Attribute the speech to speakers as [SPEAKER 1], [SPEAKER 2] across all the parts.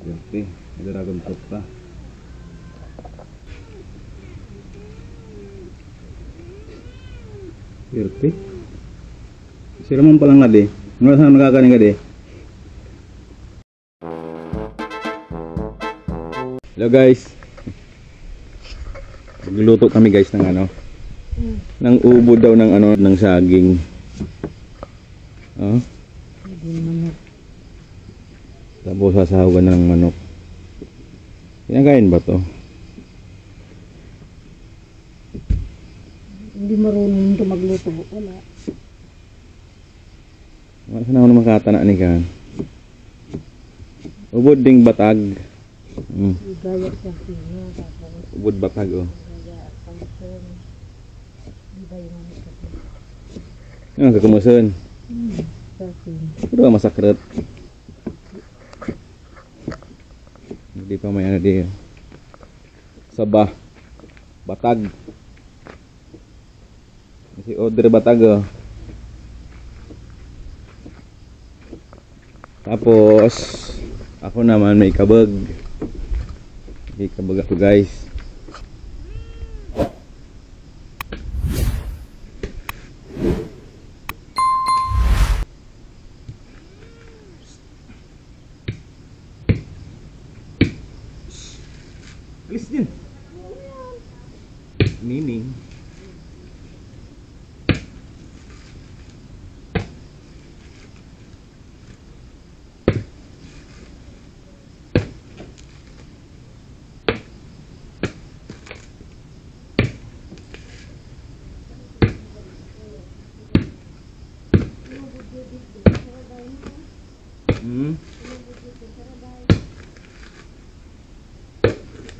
[SPEAKER 1] Swerte, may dragon fruit pa. Swerte. Sira man palang nga di. Mula saan nakakanin nga di? Hello guys. Magluto kami guys ng ano. Ng ubo daw ng ano, ng saging. Oh. Tapos sasahugan ng manok. Kinakain ba to?
[SPEAKER 2] Hindi marunong ito magluto. Wala.
[SPEAKER 1] Wala na ako naman katana ni kan. Ubod ding batag.
[SPEAKER 2] Gaya sa sino.
[SPEAKER 1] Ubod batag oh. Yung kakumusun. Pero masakrat. Hindi pa may ano di. Sabah. Batag. Si order batag oh. Tapos ako naman may kabag. May kabag ako guys. Alis din. Nining.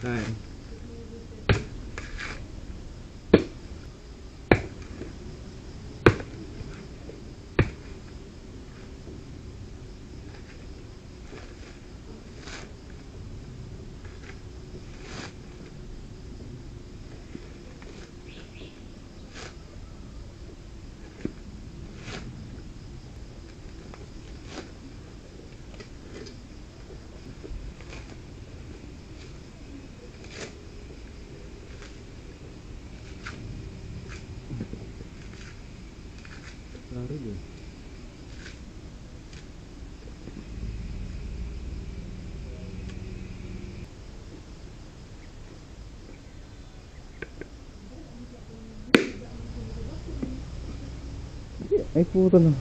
[SPEAKER 1] Kain. Taruh deh. Ay puta na.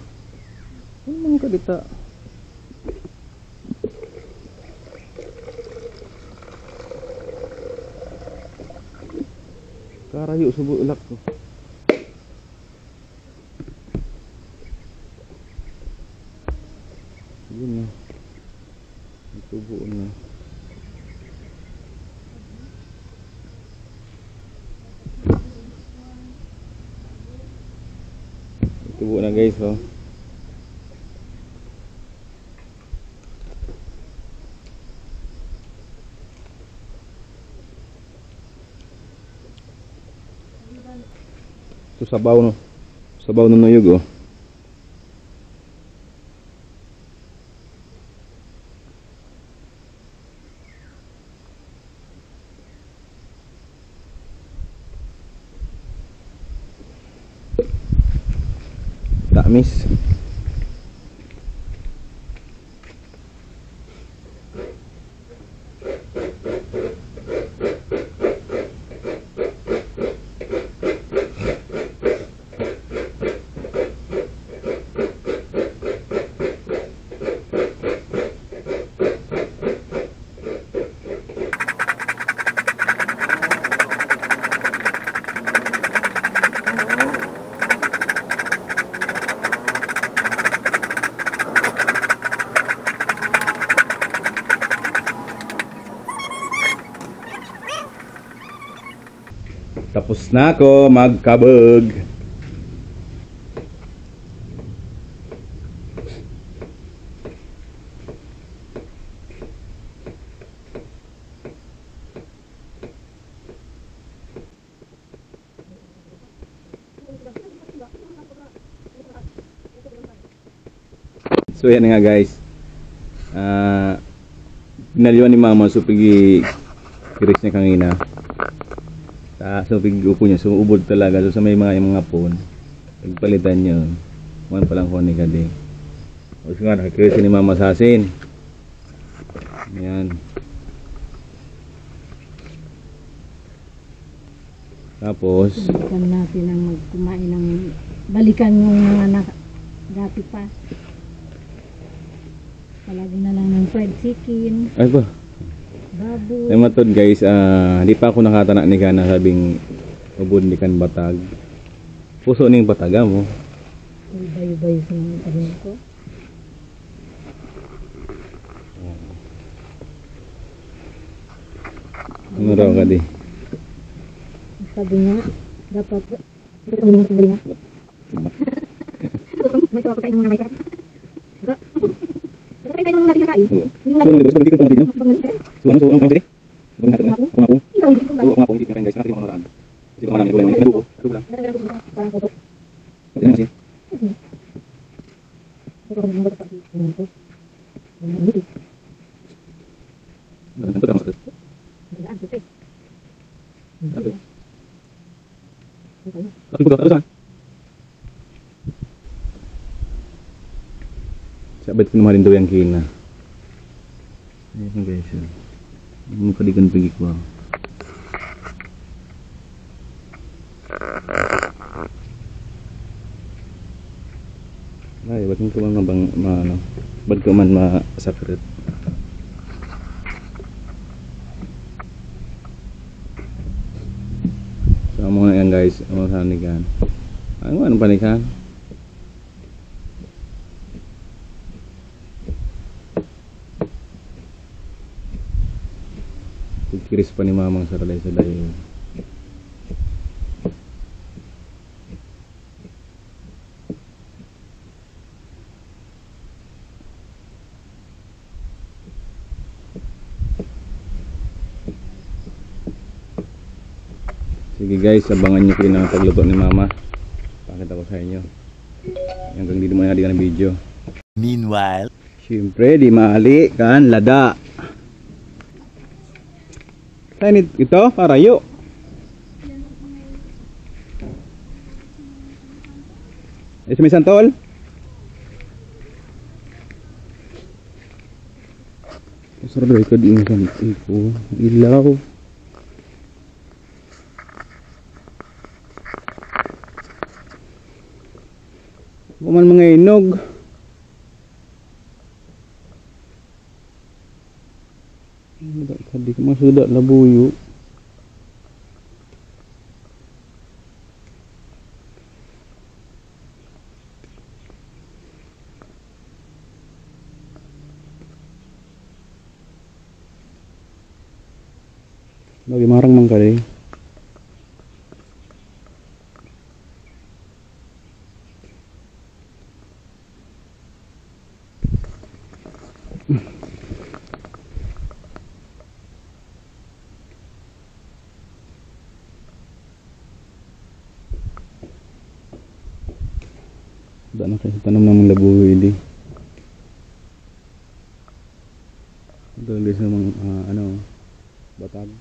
[SPEAKER 1] Ano mga kadita? Karayo subuh ilak ko. Yun na. Itubo na. Itubo na guys oh. Ito sabaw no. Sabaw ng nuyog oh. Tamis. Tapos na ako magkabog. So yan nga guys. Naliwan ni mama so pigi kiris niya kanina. So pigi upo niya, so ubod talaga. So sa may mga pon, pagpalitan niya. Man palang ko ni kadi. O nga, nakikiris ni mama sa asin. Ayan. Tapos,
[SPEAKER 2] Balikan natin ang magkumain ng balikan yung mga dati pa. Palagi na lang ng fried chicken,
[SPEAKER 1] ay ba?
[SPEAKER 2] baboy.
[SPEAKER 1] Ay matod guys, di pa ako nakatana ni Kana sabing ubod ni kan batag. Puso ning bataga mo.
[SPEAKER 2] Bayo-bayo sa mga tanin ko.
[SPEAKER 1] Ano raw ka di?
[SPEAKER 2] Sabi niya, dapat ito yung sabi niya. May tawa ko sa inyong mga mayroon. Ito tayo nung natin nakain. Yung natin.
[SPEAKER 1] So, hindi ko pala dito. So, ano ang pwede? Kung natin na, kung ako.
[SPEAKER 2] Ikaw, hindi ko ba?
[SPEAKER 1] Kung ako, hindi ko guys, natin yung mga naraan. Kasi kung marami, wala yung naduko. Naduko lang.
[SPEAKER 2] Parang koto.
[SPEAKER 1] Pwede naman siya.
[SPEAKER 2] Ito kami mga kapatid. Ito. Ito.
[SPEAKER 1] Ito lang masakit.
[SPEAKER 2] Ito. Ito.
[SPEAKER 1] Ito. Tapi ko daw saan? Sabat ko naman daw yung kina. Ayan guys. Mukadigan pagi ko. Ay, ba't ko man bang ano? Ba't ko man masakrit? So mga yan guys, ang mga sanigan. Ano panikan? Kiris pa ni mamang saralay sa dayo. Sige guys, abangan nyo po yung pagluto ni mama. Pakita ko sa inyo. Hanggang dito muna natin ang video.
[SPEAKER 3] Meanwhile,
[SPEAKER 1] Siyempre, di maali kan lada. Saan ito? Karayo. Ay, may santol? Sarap ito di yung santol. Ilaw. Kuman mga inog. Tadi masuda labuyo. Lagi marang mang kali. Udah na kasi tanam ng labuyo hindi. Ito guys ng mga batag.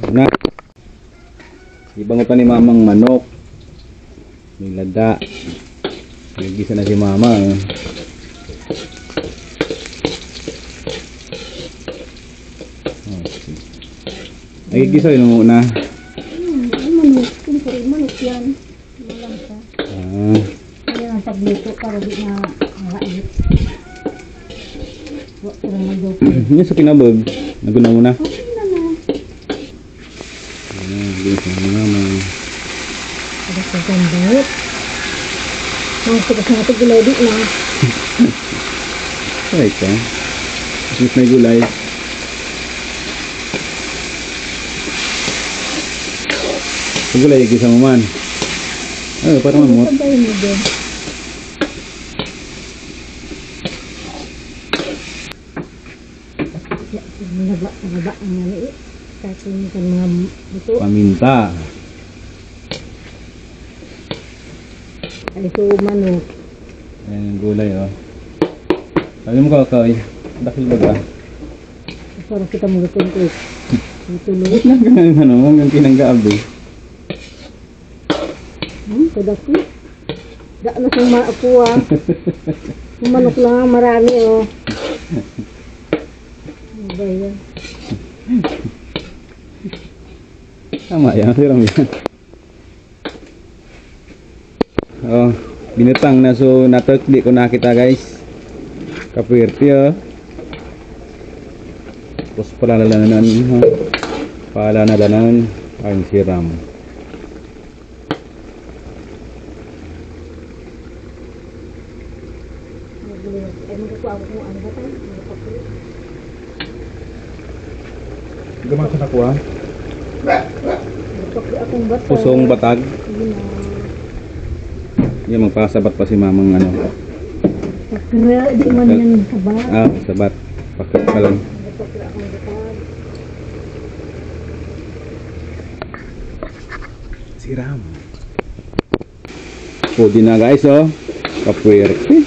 [SPEAKER 1] Na ibangutan ni mamang manok, may lada, nagisa na si mama nagigisa yun muna.
[SPEAKER 2] Manok. Siyempre, manok yan. Malang siya. Ayan ang pagluto para di na maait. Huwag ko lang mag-dope.
[SPEAKER 1] Yun sa kinabag naguna muna.
[SPEAKER 2] Okay na na.
[SPEAKER 1] Nagisa na mama.
[SPEAKER 2] Ada sa gandot. Mga tigas na ito gulay di na.
[SPEAKER 1] Ay ka Mas may gulay. Ang gulay, gisa mo man. Ay, parang mamot.
[SPEAKER 2] Sabayin mo din. Naba ang nani. Kasi kan mga buto.
[SPEAKER 1] Paminta.
[SPEAKER 2] Ay so manok.
[SPEAKER 1] Ayan yung gulay, oh. Sabi mo kakay, dakil ba ka?
[SPEAKER 2] Para kita magutong ko. Tuloy.
[SPEAKER 1] Wait lang ganun, ano, hanggang kinanggabi.
[SPEAKER 2] Kadaki. Da na siyang maapuwa. Yung manok lang ang marami, oh. Ano ba yan?
[SPEAKER 1] Tama yan, siram yan. Oh, binatang na, so natukli ko nakita guys. Kapwerte, oh. Tapos palalalanan, ha. Palalalanan ang siram.
[SPEAKER 2] Ay, magkukuha ko kung ano ba tayo?
[SPEAKER 1] Gaman sa nakuha?
[SPEAKER 2] Magpapli akong bata.
[SPEAKER 1] Pusong batag.
[SPEAKER 2] Yun na.
[SPEAKER 1] Yan, magpasabat pa si mamang ano.
[SPEAKER 2] Sakra, di man yan saba.
[SPEAKER 1] Ah, sabat. Pakit ka lang.
[SPEAKER 2] Magpapli akong bata.
[SPEAKER 1] Siram. Pwede na guys, oh. Kapwerte.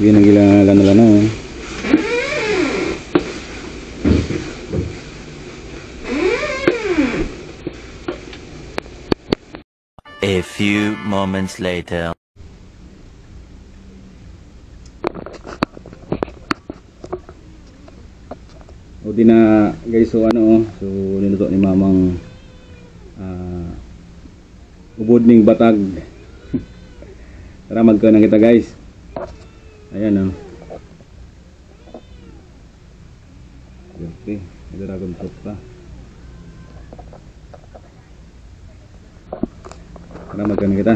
[SPEAKER 1] Yan ang gilalana-lana, oh.
[SPEAKER 3] A few moments later.
[SPEAKER 1] O di na guys, so ano, so niluto ni mamang ubod ning batag. Tara magkaon na kita guys. Ayan, oh. Okay, may dragon fruit pa. Tara magkaon na kita.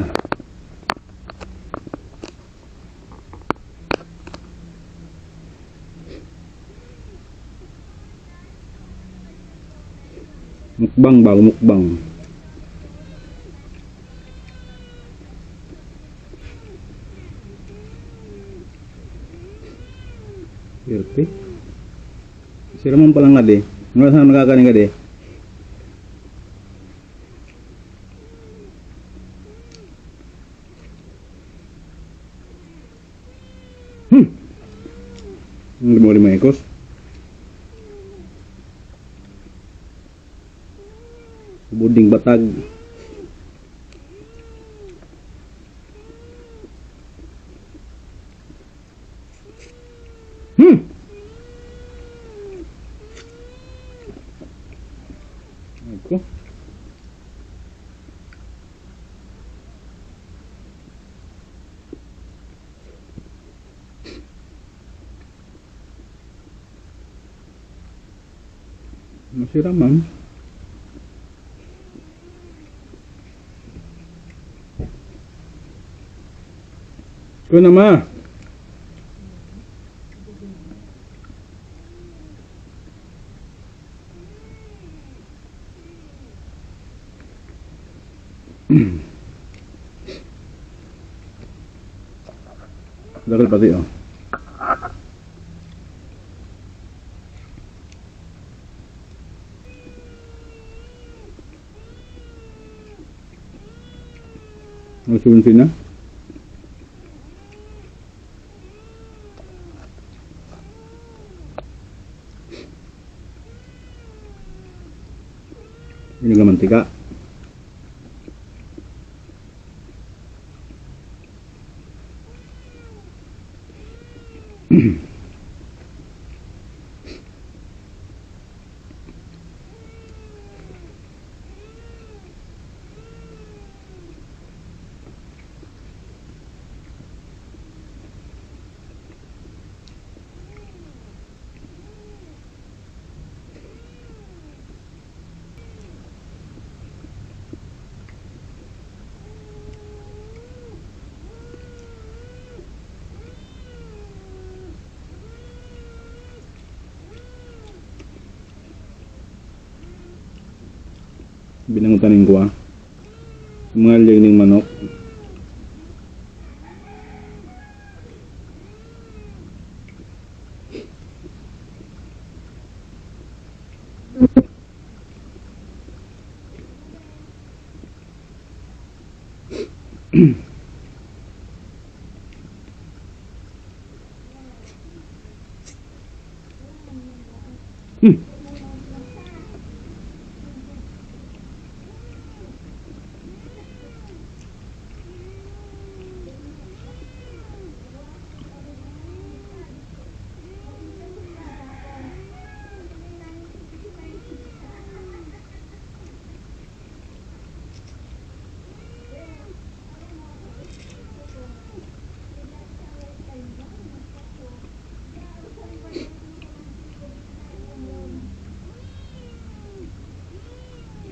[SPEAKER 1] Mukbang ba? Mukbang. Irti. Siraman pa lang nga di. Nga saan nakakanin ka di? Hindi mo rin maikos. Buding batag. Ako. Masiraman. Ito na ma. Dakil pati, oh. Masunsin na. Ini juga mantika. Binangutanin ko ah. Mga leg ng manok.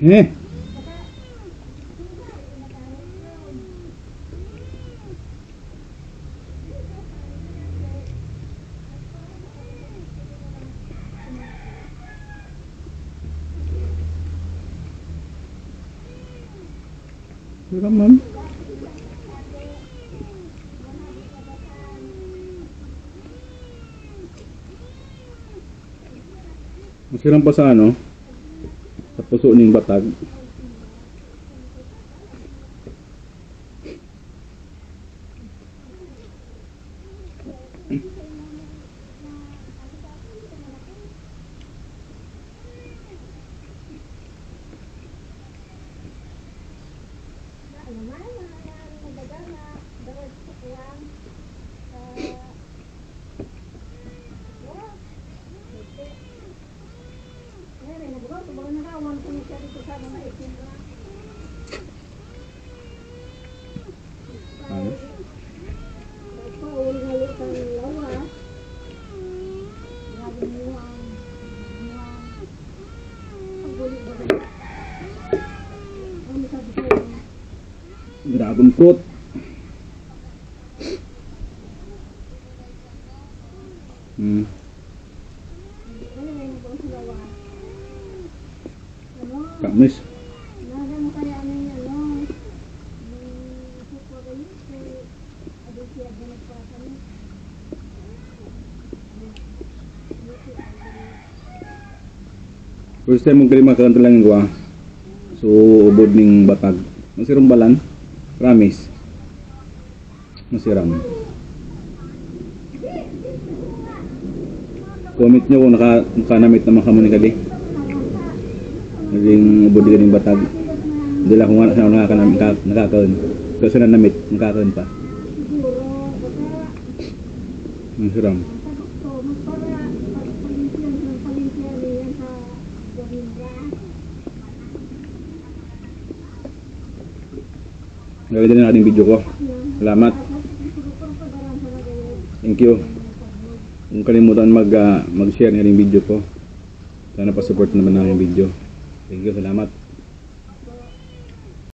[SPEAKER 1] Eh. Sarap, ma'am. Masirang pa sa ano? Sa puso ng batag. Dragon fruit. Kamis. First time mong kalima ka lang gua. So ubod ning batag. Masirong balan. Promise. Masiram. Comment nyo kung nakanamit naman ka mo ni Kali. Naging ubod din yung batag. Hindi lang kung nakakaon. Kasi na namit, nakakaon pa. Masiram. Gawin din ang ating video ko. Salamat. Thank you. Kung kalimutan mag-share ng ating video ko. Sana pa-support naman ng ating video. Thank you. Salamat.